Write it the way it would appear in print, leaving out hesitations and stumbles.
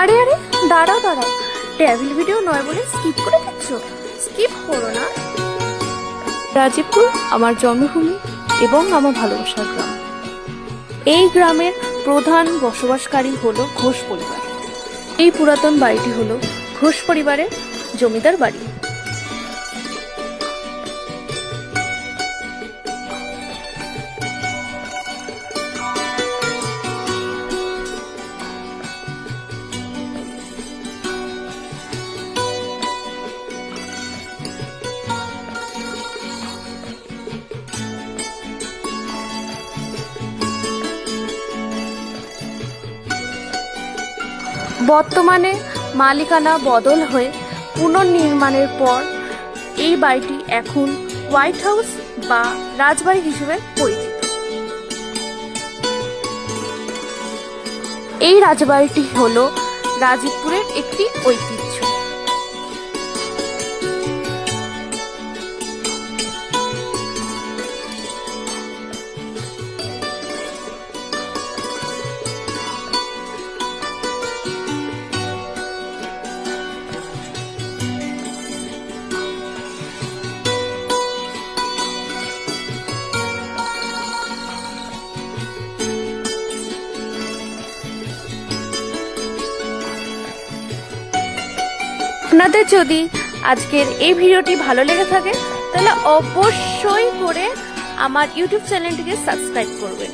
আরে আরে, দাঁড়াও দাঁড়াও, ট্রাভেল ভিডিও নয় বলে স্কিপ করে দিচ্ছ। স্কিপ করো না। রাজীবপুর আমার জন্মভূমি এবং আমার ভালোবাসার গ্রাম। এই গ্রামের প্রধান বসবাসকারী হলো ঘোষ পরিবার। এই পুরাতন বাড়িটি হলো ঘোষ পরিবারের জমিদার বাড়ি। বর্তমানে মালিকানা বদল হয়ে পুনর্নির্মাণের পর এই বাড়িটি এখন হোয়াইট হাউস বা রাজবাড়ি হিসেবে পরিচিত। এই রাজবাড়িটি হলো রাজীবপুরের একটি ঐতিহ্য। আপনাদের যদি আজকের এই ভিডিওটি ভালো লেগে থাকে তাহলে অবশ্যই করে আমার ইউটিউব চ্যানেলটিকে সাবস্ক্রাইব করবেন।